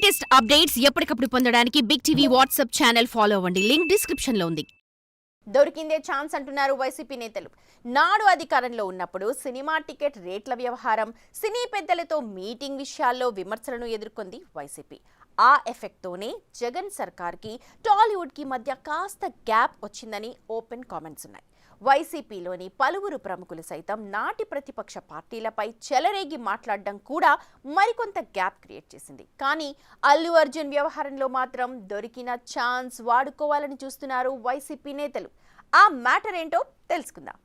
Latest updates ఎప్పటికప్పుడు పొందడానికి big TV WhatsApp channel follow అవ్వండి. లింక్ డిస్క్రిప్షన్ లో ఉంది. దొరికిందే ఛాన్స్ అంటున్నారు వైసీపీ నేతలు. నాడు అధికారంలో ఉన్నప్పుడు సినిమా టికెట్ రేట్ల వ్యవహారం, సినీ పెద్దలతో మీటింగ్ విషయాల్లో విమర్శలను ఎదుర్కొంది వైసీపీ. ఆ ఎఫెక్ట్తోనే జగన్ సర్కార్కి టాలీవుడ్కి మధ్య కాస్త గ్యాప్ వచ్చిందని ఓపెన్ కామెంట్స్ ఉన్నాయి. వైసీపీలోని పలువురు ప్రముఖులు సైతం నాటి ప్రతిపక్ష పార్టీలపై చెలరేగి మాట్లాడడం కూడా మరికొంత గ్యాప్ క్రియేట్ చేసింది. కానీ అల్లు అర్జున్ వ్యవహారంలో మాత్రం దొరికిన ఛాన్స్ వాడుకోవాలని చూస్తున్నారు వైసీపీ నేతలు. ఆ మ్యాటర్ ఏంటో తెలుసుకుందాం.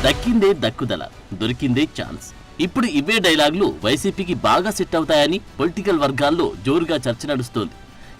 దక్కిందే దక్కుదల, దొరికిందే ఛాన్స్. ఇప్పుడు ఇవే డైలాగులు వైసీపీకి బాగా సెట్ అవుతాయని పొలిటికల్ వర్గాల్లో జోరుగా చర్చ నడుస్తోంది.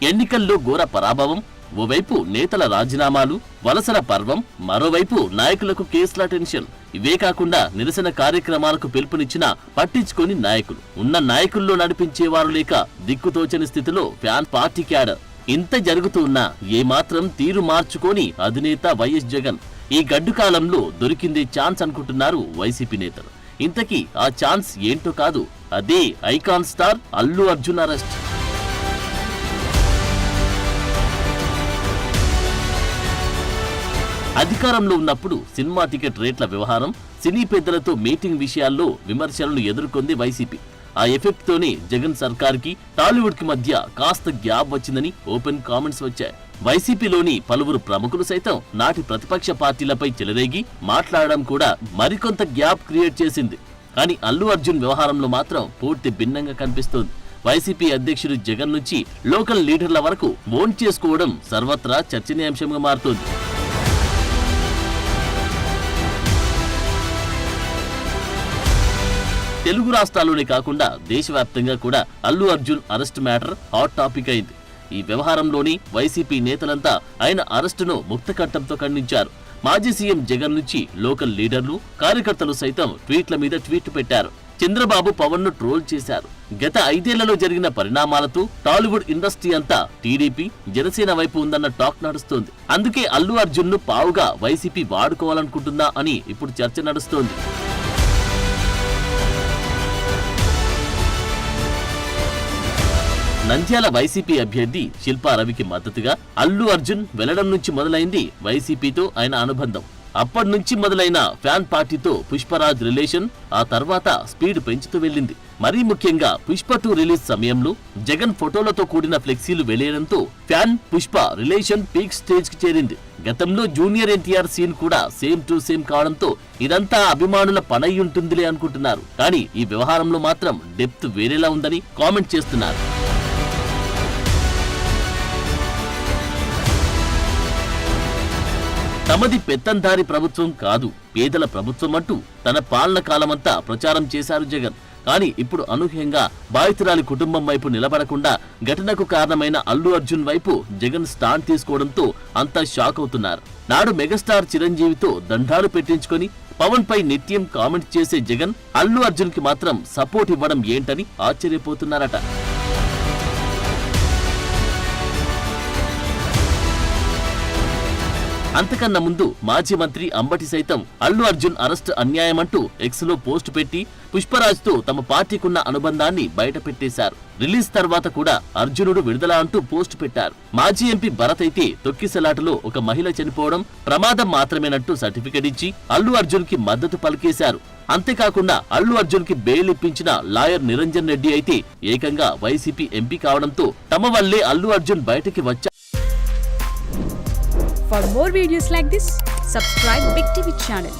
ఎన్నికల్లో ఘోర పరాభవం, ఓవైపు నేతల రాజీనామాలు, వలసల పర్వం, మరోవైపు నాయకులకు కేసుల టెన్షన్. ఇవే కాకుండా నిరసన కార్యక్రమాలకు పిలుపునిచ్చినా పట్టించుకొని నాయకులు, ఉన్న నాయకుల్లో నడిపించేవారు లేక దిక్కుతోచని స్థితిలో ఫ్యాన్ పార్టీ క్యాడర్. ఇంత జరుగుతున్నా ఏమాత్రం తీరు మార్చుకొని అధినేత వైఎస్ జగన్ ఈ గడ్డు కాలంలో దొరికిందే ఛాన్స్ అనుకుంటున్నారు వైసీపీ నేతలు. ఇంతకీ ఆ ఛాన్స్ ఏంటో కాదు, అదే icon star Allu Arjun arrest. అధికారంలో ఉన్నప్పుడు సినిమా టికెట్ రేట్ల వ్యవహారం, సినీ పెద్దలతో మీటింగ్ విషయాల్లో విమర్శలను ఎదుర్కొంది వైసీపీ. ఆ ఎఫెక్ట్ తోనే జగన్ సర్కార్కి టాలీవుడ్ కి మధ్య కాస్త గ్యాప్ వచ్చిందని ఓపెన్ కామెంట్స్ వచ్చాయి. వైసీపీలోని పలువురు ప్రముఖులు సైతం నాటి ప్రతిపక్ష పార్టీలపై చెలరేగి మాట్లాడడం కూడా మరికొంత గ్యాప్ క్రియేట్ చేసింది. కానీ అల్లు అర్జున్ వ్యవహారంలో మాత్రం పూర్తి భిన్నంగా కనిపిస్తోంది. వైసీపీ అధ్యక్షుడు జగన్ నుంచి లోకల్ లీడర్ల వరకు ఓన్ చేసుకోవడం సర్వత్రా చర్చనీయాంశంగా మారుతోంది. తెలుగు రాష్ట్రాల్లోనే కాకుండా దేశవ్యాప్తంగా కూడా Allu Arjun arrest matter hot topic అయింది. ఈ వ్యవహారంలోని వైసీపీ నేతలంతా ఆయన అరెస్టును ముక్తకంఠంతో ఖండించారు. మాజీ సీఎం జగన్ నుంచి లోకల్ లీడర్లు, కార్యకర్తలు సైతం ట్వీట్ల మీద ట్వీట్ పెట్టారు. చంద్రబాబు పవన్ ను ట్రోల్ చేశారు. గత 5 ఏళ్లలో జరిగిన పరిణామాలతో టాలీవుడ్ ఇండస్ట్రీ అంతా టీడీపీ, జనసేన వైపు ఉందన్న టాక్ నడుస్తోంది. అందుకే అల్లు అర్జున్ ను పావుగా వైసీపీ వాడుకోవాలనుకుంటుందా అని ఇప్పుడు చర్చ నడుస్తోంది. నంద్యాల వైసీపీ అభ్యర్థి శిల్పా రవికి మద్దతుగా అల్లు అర్జున్ వెళ్లడం నుంచి మొదలైంది వైసీపీతో ఆయన అనుబంధం. అప్పటి నుంచి మొదలైన ఫ్యాన్ పార్టీతో పుష్పరాజ్ రిలేషన్ ఆ తర్వాత స్పీడ్ పెంచుతూ వెళ్లింది. మరీ ముఖ్యంగా పుష్ప 2 రిలీజ్ సమయంలో జగన్ ఫోటోలతో కూడిన ఫ్లెక్సీలు వెళ్లేయడంతో fan Pushpa relation peak stage కి చేరింది. గతంలో జూనియర్ ఎన్టీఆర్ సీన్ కూడా సేమ్ టు సేమ్ కావడంతో ఇదంతా అభిమానుల పనై ఉంటుందిలే అనుకుంటున్నారు. కానీ ఈ వ్యవహారంలో మాత్రం డెప్త్ వేరేలా ఉందని కామెంట్ చేస్తున్నారు. తమది పెత్తందారి ప్రభుత్వం కాదు, పేదల ప్రభుత్వం అంటూ తన పాలన కాలమంతా ప్రచారం చేశారు జగన్. కానీ ఇప్పుడు అనూహ్యంగా బాధితురాలి కుటుంబం వైపు నిలబడకుండా ఘటనకు కారణమైన అల్లు అర్జున్ వైపు జగన్ స్టాండ్ తీసుకోవడంతో అంతా షాక్ అవుతున్నారు. నాడు మెగాస్టార్ చిరంజీవితో దండాలు పెట్టించుకొని పవన్ పై నిత్యం కామెంట్ చేసే జగన్ అల్లు అర్జున్ కి మాత్రం సపోర్ట్ ఇవ్వడం ఏంటని ఆశ్చర్యపోతున్నారట. అంతకన్నా ముందు మాజీ మంత్రి అంబటి సైతం అల్లు అర్జున్ అరెస్ట్ అన్యాయమంటూ ఎక్స్ లో పోస్ట్ పెట్టి పుష్పరాజ్ తో తమ పార్టీకున్న అనుబంధాన్ని బయట పెట్టేశారు. రిలీజ్ తర్వాత కూడా అర్జునుడు విడుదల అంటూ పోస్ట్ పెట్టారు. మాజీ ఎంపీ భరత్ అయితే తొక్కిసలాటలో ఒక మహిళ చనిపోవడం ప్రమాదం మాత్రమేనంటూ సర్టిఫికెట్ ఇచ్చి అల్లు అర్జున్ కి మద్దతు పలికేశారు. అంతేకాకుండా అల్లు అర్జున్ కి బెయిల్ ఇప్పించిన లాయర్ నిరంజన్ రెడ్డి అయితే ఏకంగా వైసీపీ ఎంపీ కావడంతో తమ వల్లే అల్లు అర్జున్ బయటకి వచ్చారు. For more videos like this, subscribe Big TV channel.